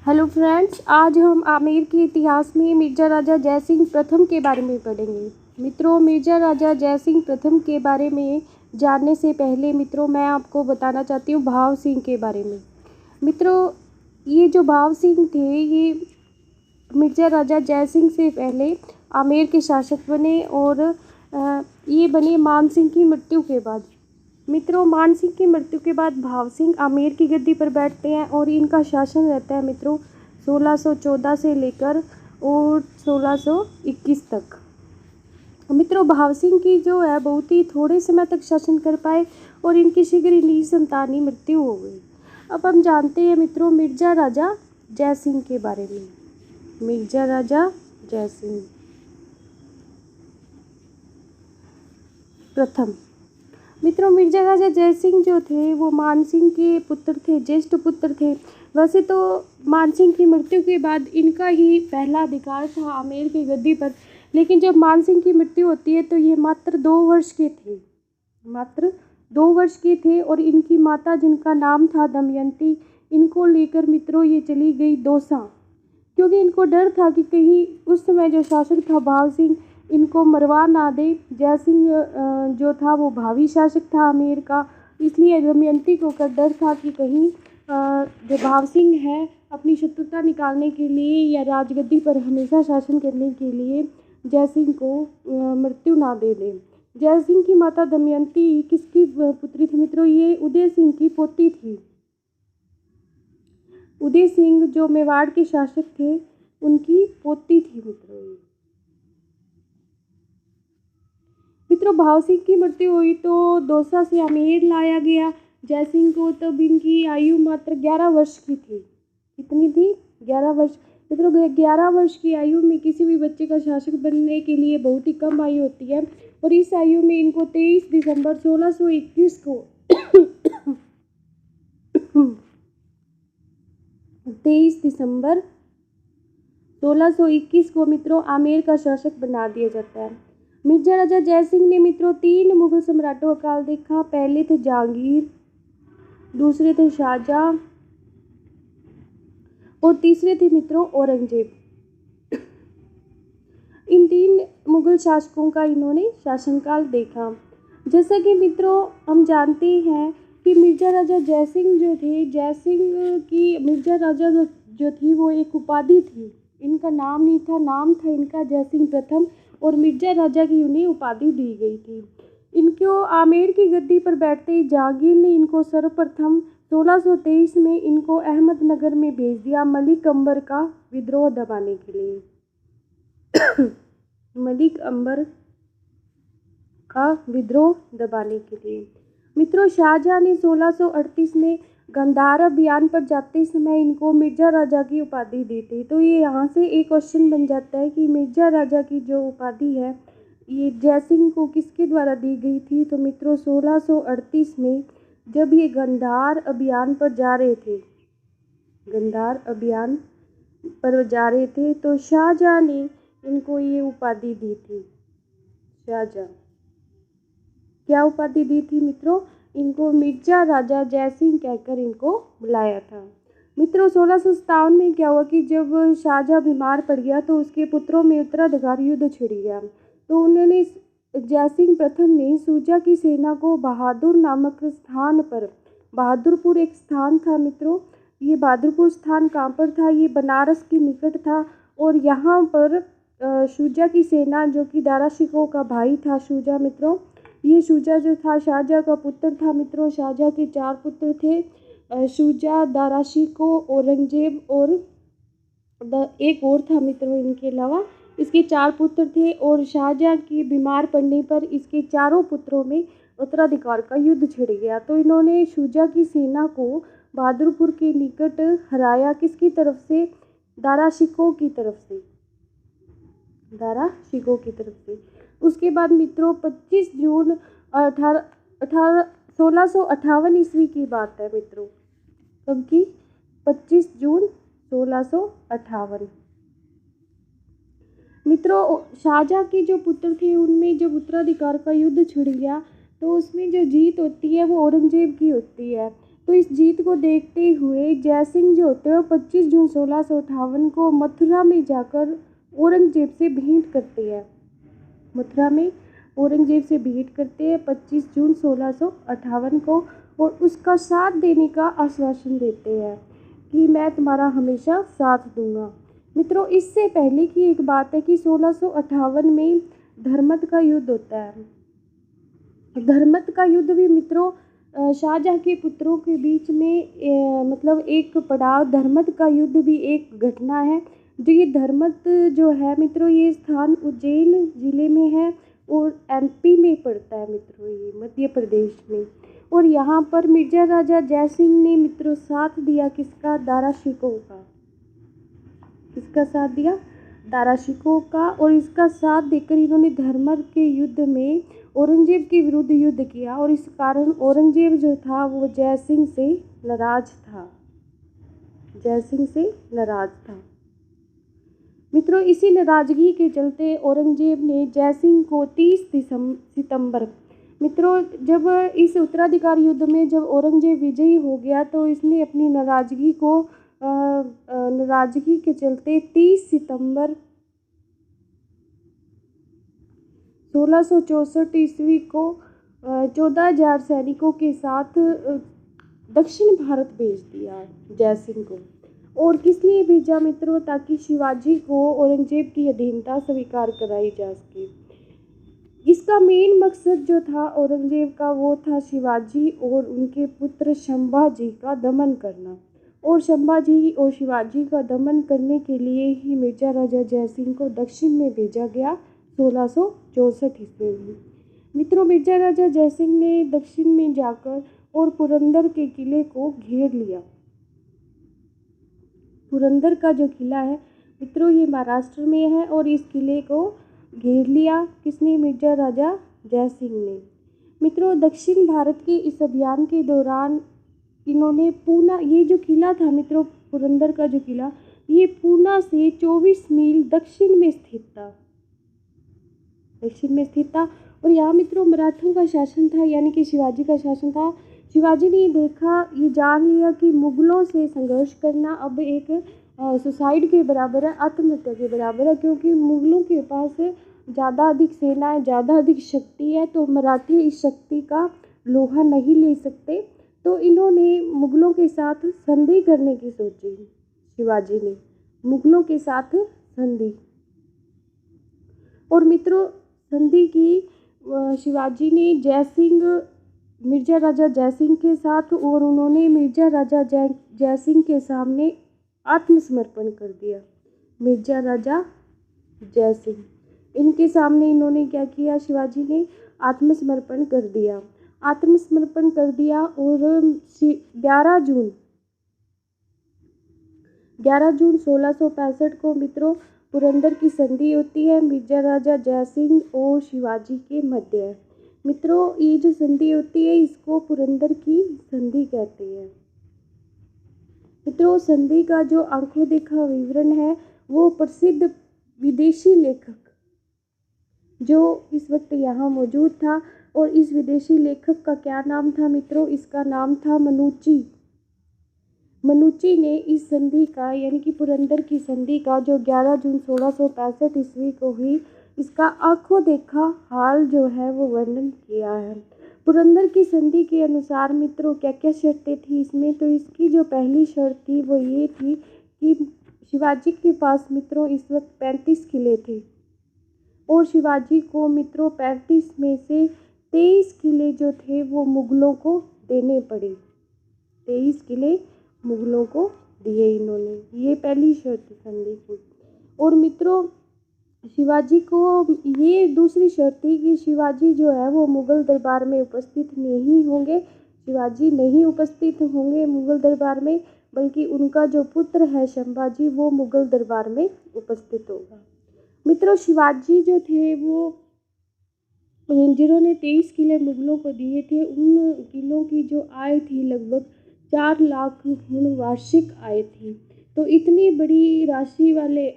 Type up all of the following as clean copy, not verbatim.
Hello friends, आज हम आमेर के इतिहास में मिर्ज़ा राजा जयसिंह प्रथम के बारे में पढ़ेंगे। मित्रों, मिर्ज़ा राजा जयसिंह प्रथम के बारे में जानने से पहले मित्रों मैं आपको बताना चाहती हूँ भाव सिंह के बारे में। मित्रों, ये जो भाव सिंह थे ये मिर्ज़ा राजा जयसिंह से पहले आमेर के शासक बने और ये बने मान सिंह की मृत्यु के बाद। मित्रों, मान सिंह की मृत्यु के बाद भाव सिंह आमेर की गद्दी पर बैठते हैं और इनका शासन रहता है मित्रों 1614 से लेकर और 1621 तक। मित्रों, भाव सिंह की जो है बहुत ही थोड़े समय तक शासन कर पाए और इनकी शीघ्र ही निसंतानी मृत्यु हो गई। अब हम जानते हैं मित्रों मिर्ज़ा राजा जयसिंह के बारे में। मिर्ज़ा राजा जयसिंह प्रथम। मित्रों, मिर्ज़ा राजा जयसिंह जो थे वो मान सिंह के पुत्र थे, ज्येष्ठ पुत्र थे। वैसे तो मान सिंह की मृत्यु के बाद इनका ही पहला अधिकार था आमेर की गद्दी पर, लेकिन जब मान सिंह की मृत्यु होती है तो ये मात्र 2 वर्ष के थे, मात्र 2 वर्ष के थे और इनकी माता जिनका नाम था दमयंती, इनको लेकर मित्रों ये चली गई दौसा, क्योंकि इनको डर था कि कहीं उस समय जो शासक था भाव सिंह इनको मरवा ना दे। जयसिंह जो था वो भावी शासक था आमेर का, इसलिए दमयंती को कर डर था कि कहीं जो भाव सिंह है अपनी शत्रुता निकालने के लिए या राजगद्दी पर हमेशा शासन करने के लिए जयसिंह को मृत्यु ना दे दे। जयसिंह की माता दमयंती किसकी पुत्री थी मित्रों? ये उदय सिंह की पोती थी। उदय सिंह जो मेवाड़ के शासक थे उनकी पोती थी मित्रों, भाव सिंह की मृत्यु हुई तो दौसा से आमेर लाया गया जयसिंह को। तब इनकी आयु मात्र 11 वर्ष की थी। कितनी थी? 11 वर्ष। मित्रों, 11 वर्ष की आयु में किसी भी बच्चे का शासक बनने के लिए बहुत ही कम आयु होती है और इस आयु में इनको 23 दिसंबर 1621 को 23 दिसंबर 1621 को मित्रों आमेर का शासक बना दिया जाता है। मिर्ज़ा राजा जयसिंह ने मित्रों 3 मुगल सम्राटों का काल देखा। पहले थे जहांगीर, दूसरे थे शाहजहां और तीसरे थे मित्रों औरंगजेब। इन 3 मुगल शासकों का इन्होंने शासनकाल देखा। जैसा कि मित्रों हम जानते हैं कि मिर्ज़ा राजा जयसिंह जो थे, जयसिंह की मिर्ज़ा राजा जो थी वो एक उपाधि थी। इनका नाम नहीं था, नाम था इनका जयसिंह प्रथम और मिर्ज़ा राजा की उन्हें उपाधि दी गई थी। इनको आमेर की गद्दी पर बैठते ही जहांगीर ने इनको सर्वप्रथम 1623 में इनको अहमदनगर में भेज दिया मलिक अंबर का विद्रोह दबाने के लिए। मलिक अंबर का विद्रोह दबाने के लिए। मित्रों, शाहजहां ने 1638 में गंधार अभियान पर जाते समय इनको मिर्ज़ा राजा की उपाधि दी थी। तो ये यहाँ से एक क्वेश्चन बन जाता है कि मिर्ज़ा राजा की जो उपाधि है ये जयसिंह को किसके द्वारा दी गई थी? तो मित्रों 1638 में जब ये गंधार अभियान पर जा रहे थे, गंधार अभियान पर जा रहे थे तो शाहजहां ने इनको ये उपाधि दी थी। शाहजहां क्या उपाधि दी थी मित्रों? इनको मिर्ज़ा राजा जयसिंह कहकर इनको बुलाया था। मित्रों 1657 में क्या हुआ कि जब शाहजहां बीमार पड़ गया तो उसके पुत्रों में उत्तराधिकारी युद्ध छिड़ गया। तो उन्होंने जयसिंह प्रथम ने सूजा की सेना को बहादुर नामक स्थान पर, बहादुरपुर एक स्थान था मित्रों, ये बहादुरपुर स्थान कहाँ पर था? ये बनारस के निकट था और यहाँ पर शुजा की सेना जो कि दारा शिकोह का भाई था शुजा मित्रों, ये शुजा जो था शाहजहां का पुत्र था मित्रों। शाहजहां के 4 पुत्र थे, शुजा, दारा शिकोह, औरंगजेब और एक और था मित्रों इनके अलावा। इसके 4 पुत्र थे और शाहजहां की बीमार पड़ने पर इसके चारों पुत्रों में उत्तराधिकार का युद्ध छिड़ गया। तो इन्होंने शुजा की सेना को बहादुरपुर के निकट हराया। किसकी तरफ से? दारा शिकोह की तरफ से, दारा शिकोह की तरफ से। उसके बाद मित्रों 25 जून 1658 ईस्वी की बात है मित्रों। कब की? 25 जून 1658। मित्रों शाहजहां के जो पुत्र थे उनमें जब उत्तराधिकार का युद्ध छिड़ गया तो उसमें जो जीत होती है वो औरंगजेब की होती है। तो इस जीत को देखते हुए जयसिंह जो होते हैं वो 25 जून 1658 को मथुरा में जाकर औरंगजेब से भेंट करते हैं। मथुरा में औरंगजेब से भेंट करते हैं 25 जून 1658 को, और उसका साथ देने का आश्वासन देते हैं कि मैं तुम्हारा हमेशा साथ दूंगा। मित्रों, इससे पहले की एक बात है कि 1658 में धर्मत का युद्ध होता है। धर्मत का युद्ध भी मित्रों शाहजहाँ के पुत्रों के बीच में मतलब एक पड़ाव, धर्मत का युद्ध भी एक घटना है। जो ये धर्मत जो है मित्रों, ये स्थान उज्जैन जिले में है और एमपी में पड़ता है मित्रों, ये मध्य प्रदेश में। और यहाँ पर मिर्जा राजा जयसिंह ने मित्रों साथ दिया किसका? दारा शिकोह का। किसका साथ दिया? दारा शिकोह का। और इसका साथ देकर इन्होंने धर्मत के युद्ध में औरंगजेब के विरुद्ध युद्ध किया, और इस कारण औरंगजेब जो था वो जयसिंह से नाराज था। जयसिंह से नाराज था मित्रों। इसी नाराजगी के चलते औरंगजेब ने जयसिंह को 30 सितंबर मित्रों, जब इस उत्तराधिकार युद्ध में जब औरंगजेब विजयी हो गया तो इसने अपनी नाराजगी के चलते 30 सितंबर 1664 ईस्वी को 14,000 सैनिकों के साथ दक्षिण भारत भेज दिया जयसिंह को। और किस लिए भेजा मित्रों? ताकि शिवाजी को औरंगजेब की अधीनता स्वीकार कराई जा सके। इसका मेन मकसद जो था औरंगजेब का, वो था शिवाजी और उनके पुत्र संभाजी का दमन करना। और संभाजी और शिवाजी का दमन करने के लिए ही मिर्जा राजा जयसिंह को दक्षिण में भेजा गया 1664 ईस्वी में। मित्रों, मिर्जा राजा जयसिंह ने दक्षिण में जाकर और पुरंदर के किले को घेर लिया। पुरंदर का जो किला है मित्रों, ये महाराष्ट्र में है, और इस किले को घेर लिया किसने? मिर्जा राजा जयसिंह ने। मित्रों, दक्षिण भारत के इस अभियान के दौरान इन्होंने पूना, ये जो किला था मित्रों, पुरंदर का जो किला, ये पूना से 24 मील दक्षिण में स्थित था। दक्षिण में स्थित था। और यहाँ मित्रों मराठों का शासन था, यानी कि शिवाजी का शासन था। शिवाजी ने देखा, ये जान लिया कि मुगलों से संघर्ष करना अब एक सुसाइड के बराबर है, आत्महत्या के बराबर है, क्योंकि मुगलों के पास ज़्यादा अधिक सेना है, ज़्यादा अधिक शक्ति है, तो मराठी इस शक्ति का लोहा नहीं ले सकते। तो इन्होंने मुगलों के साथ संधि करने की सोची। शिवाजी ने मुगलों के साथ संधि, और मित्रों संधि की शिवाजी ने मिर्जा राजा जयसिंह के साथ, और उन्होंने मिर्जा राजा जयसिंह के सामने आत्मसमर्पण कर दिया। मिर्जा राजा जयसिंह, इनके सामने इन्होंने क्या किया? शिवाजी ने आत्मसमर्पण कर दिया। आत्मसमर्पण कर दिया। और 11 जून 1665 को मित्रों पुरंदर की संधि होती है मिर्जा राजा जयसिंह और शिवाजी के मध्य। मित्रों, ये जो संधि होती है इसको पुरंदर की संधि कहते हैं। मित्रों, संधि का जो आंखों देखा विवरण है वो प्रसिद्ध विदेशी लेखक जो इस वक्त यहाँ मौजूद था, और इस विदेशी लेखक का क्या नाम था मित्रों? इसका नाम था मनुची। मनुची ने इस संधि का, यानी कि पुरंदर की संधि का, जो 11 जून 1665 ईस्वी को हुई, इसका आंखों देखा हाल जो है वो वर्णन किया है। पुरंदर की संधि के अनुसार मित्रों क्या क्या शर्तें थी इसमें? तो इसकी जो पहली शर्त थी वो ये थी कि शिवाजी के पास मित्रों इस वक्त 35 किले थे, और शिवाजी को मित्रों 35 में से 23 किले जो थे वो मुगलों को देने पड़े। 23 किले मुगलों को दिए इन्होंने, ये पहली शर्त थी संधि की। और मित्रों शिवाजी को ये दूसरी शर्त थी कि शिवाजी जो है वो मुगल दरबार में उपस्थित नहीं होंगे। शिवाजी नहीं उपस्थित होंगे मुगल दरबार में, बल्कि उनका जो पुत्र है संभाजी वो मुगल दरबार में उपस्थित होगा। मित्रों, शिवाजी जो थे वो जिन्होंने 23 किले मुगलों को दिए थे, उन किलों की जो आय थी लगभग 4 लाख वार्षिक आय थी। तो इतनी बड़ी राशि वाले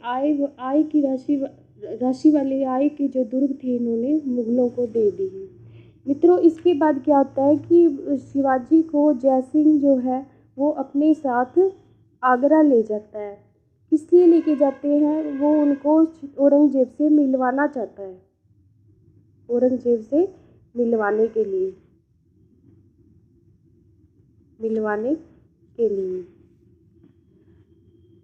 आय की जो दुर्ग थे इन्होंने मुगलों को दे दी। मित्रों इसके बाद क्या होता है कि शिवाजी को जय सिंह जो है वो अपने साथ आगरा ले जाता है। इसलिए लेके जाते हैं, वो उनको औरंगजेब से मिलवाना चाहता है, औरंगजेब से मिलवाने के लिए, मिलवाने के लिए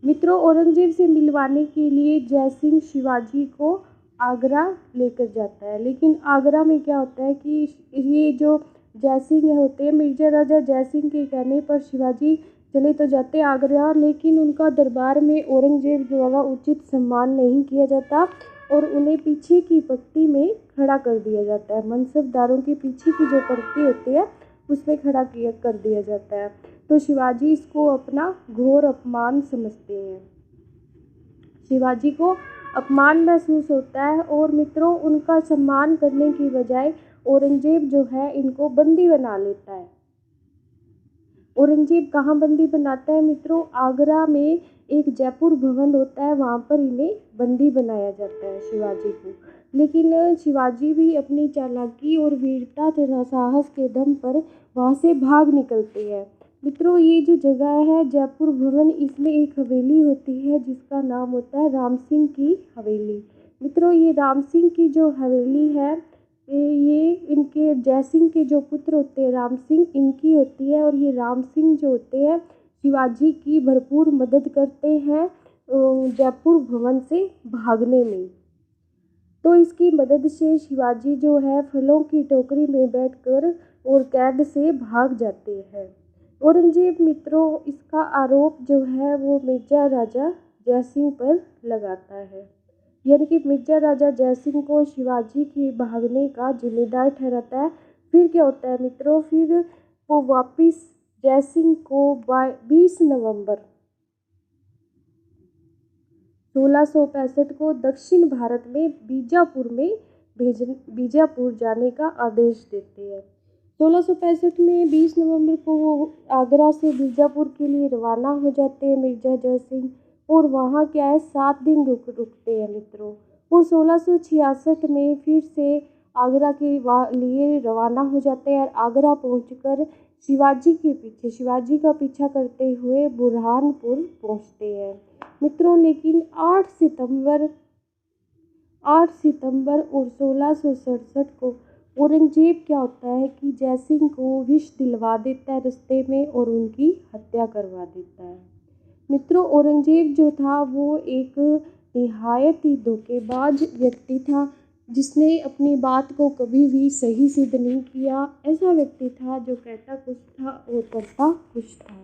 मित्रों औरंगजेब से मिलवाने के लिए जय सिंह शिवाजी को आगरा लेकर जाता है। लेकिन आगरा में क्या होता है कि ये जो जय सिंह होते हैं, मिर्जा राजा जय सिंह के कहने पर शिवाजी चले तो जाते आगरा, लेकिन उनका दरबार में औरंगजेब द्वारा उचित सम्मान नहीं किया जाता और उन्हें पीछे की पंक्ति में खड़ा कर दिया जाता है। मनसबदारों के पीछे की जो पंक्ति होती है उसमें खड़ा कर दिया जाता है। तो शिवाजी इसको अपना घोर अपमान समझते हैं, शिवाजी को अपमान महसूस होता है और मित्रों उनका सम्मान करने की बजाय औरंगजेब जो है इनको बंदी बना लेता है। औरंगजेब कहाँ बंदी बनाता है मित्रों? आगरा में एक जयपुर भवन होता है, वहाँ पर इन्हें बंदी बनाया जाता है शिवाजी को। लेकिन शिवाजी भी अपनी चालाकी और वीरता तथा साहस के दम पर वहाँ से भाग निकलते हैं। मित्रों ये जो जगह है जयपुर भवन, इसमें एक हवेली होती है जिसका नाम होता है राम सिंह की हवेली। मित्रों ये राम सिंह की जो हवेली है ये इनके जय सिंह के जो पुत्र होते हैं राम सिंह, इनकी होती है। और ये राम सिंह जो होते हैं शिवाजी की भरपूर मदद करते हैं जयपुर भवन से भागने में। तो इसकी मदद से शिवाजी जो है फलों की टोकरी में बैठकर और कैद से भाग जाते हैं। औरंगजेब मित्रों इसका आरोप जो है वो मिर्जा राजा जय सिंह पर लगाता है, यानी कि मिर्जा राजा जय सिंह को शिवाजी के भागने का जिम्मेदार ठहराता है। फिर क्या होता है मित्रों, फिर वो वापिस जय सिंह को 20 नवंबर 1665 को दक्षिण भारत में बीजापुर जाने का आदेश देते हैं। 1665 में 20 नवंबर को वो आगरा से बीजापुर के लिए रवाना हो जाते हैं मिर्जा जय सिंह, और वहाँ क्या है 7 दिन रुकते हैं मित्रों। और 1666 में फिर से आगरा के लिए रवाना हो जाते हैं और आगरा पहुंचकर शिवाजी का पीछा करते हुए बुरहानपुर पहुंचते हैं मित्रों। लेकिन 8 सितंबर और 1667 को औरंगजेब क्या होता है कि जय सिंह को विष दिलवा देता है रास्ते में और उनकी हत्या करवा देता है। मित्रों औरंगजेब जो था वो एक निहायत ही धोखेबाज व्यक्ति था, जिसने अपनी बात को कभी भी सही सिद्ध नहीं किया। ऐसा व्यक्ति था जो कहता कुछ था और करता कुछ था,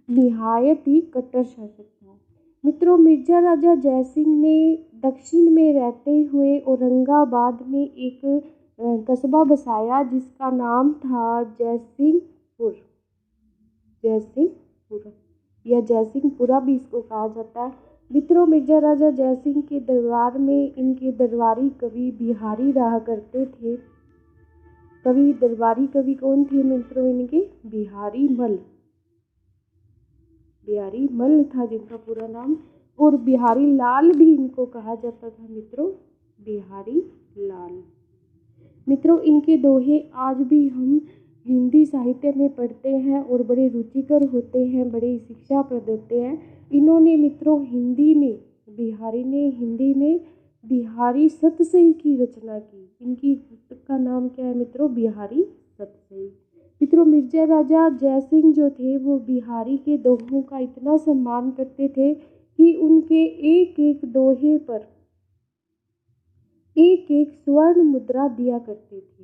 निहायत ही कट्टर शासक था। मित्रों मिर्जा राजा जय सिंह ने दक्षिण में रहते हुए औरंगाबाद में एक कस्बा बसाया जिसका नाम था जयसिंहपुर या जयसिंहपुरा भी इसको कहा जाता है। मित्रों मिर्जा राजा जय सिंह के दरबार में इनके दरबारी कवि बिहारी रहा करते थे। दरबारी कवि कौन थे मित्रों? इनके बिहारी मल था जिनका पूरा नाम, और बिहारी लाल भी इनको कहा जाता था मित्रों, बिहारी लाल। मित्रों इनके दोहे आज भी हम हिंदी साहित्य में पढ़ते हैं और बड़े रुचिकर होते हैं, बड़े शिक्षाप्रद होते हैं। इन्होंने मित्रों बिहारी ने हिंदी में बिहारी सतसई की रचना की। इनकी पुस्तक का नाम क्या है मित्रों? बिहारी सतसई। मित्रों मिर्जा राजा जय सिंह जो थे वो बिहारी के दोहों का इतना सम्मान करते थे कि उनके एक एक दोहे पर एक एक स्वर्ण मुद्रा दिया करते थे,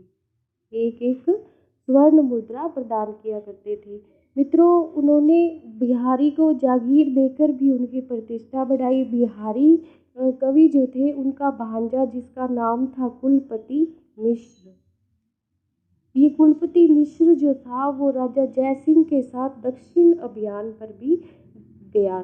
एक एक स्वर्ण मुद्रा प्रदान किया करते थे। मित्रों उन्होंने बिहारी को जागीर देकर भी उनकी प्रतिष्ठा बढ़ाई। बिहारी कवि जो थे उनका भांजा जिसका नाम था कुलपति मिश्र, ये कुलपति मिश्र जो था वो राजा जय सिंह के साथ दक्षिण अभियान पर भी गया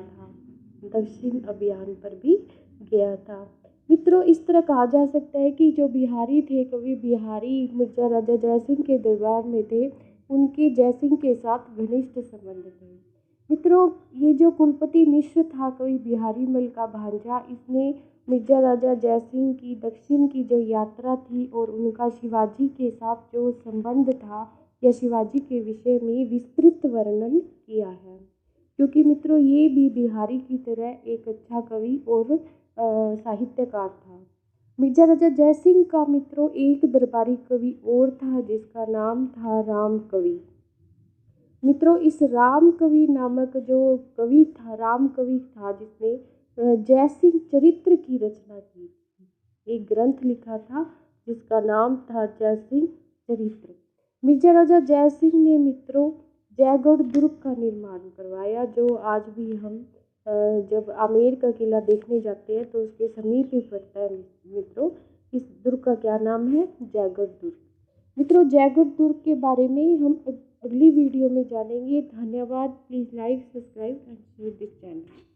था। मित्रों इस तरह कहा जा सकता है कि जो बिहारी थे, कवि बिहारी मिर्जा राजा जय सिंह के दरबार में थे, उनके जय सिंह के साथ घनिष्ठ संबंध थे। मित्रों, ये जो कुलपति मिश्र था कवि बिहारी मल का भांजा, इसने मिर्जा राजा जयसिंह की दक्षिण की जो यात्रा थी और उनका शिवाजी के साथ जो संबंध था या शिवाजी के विषय में विस्तृत वर्णन किया है। क्योंकि मित्रों, ये भी बिहारी की तरह एक अच्छा कवि और साहित्यकार था। मिर्जा राजा जयसिंह का मित्रों एक दरबारी कवि और था जिसका नाम था राम कवि। मित्रों, इस राम कवि नामक जो कवि था, राम कवि था जिसने जयसिंह चरित्र की रचना की थी। एक ग्रंथ लिखा था जिसका नाम था जयसिंह चरित्र। मिर्जा राजा जयसिंह ने मित्रों जयगढ़ दुर्ग का निर्माण करवाया, जो आज भी हम जब आमेर का किला देखने जाते हैं तो उसके समीप ही पड़ता है। मित्रों, इस दुर्ग का क्या नाम है? जयगढ़ दुर्ग। मित्रों, जयगढ़ दुर्ग के बारे में हम अगली वीडियो में जानेंगे। धन्यवाद। Please like, subscribe and share this channel.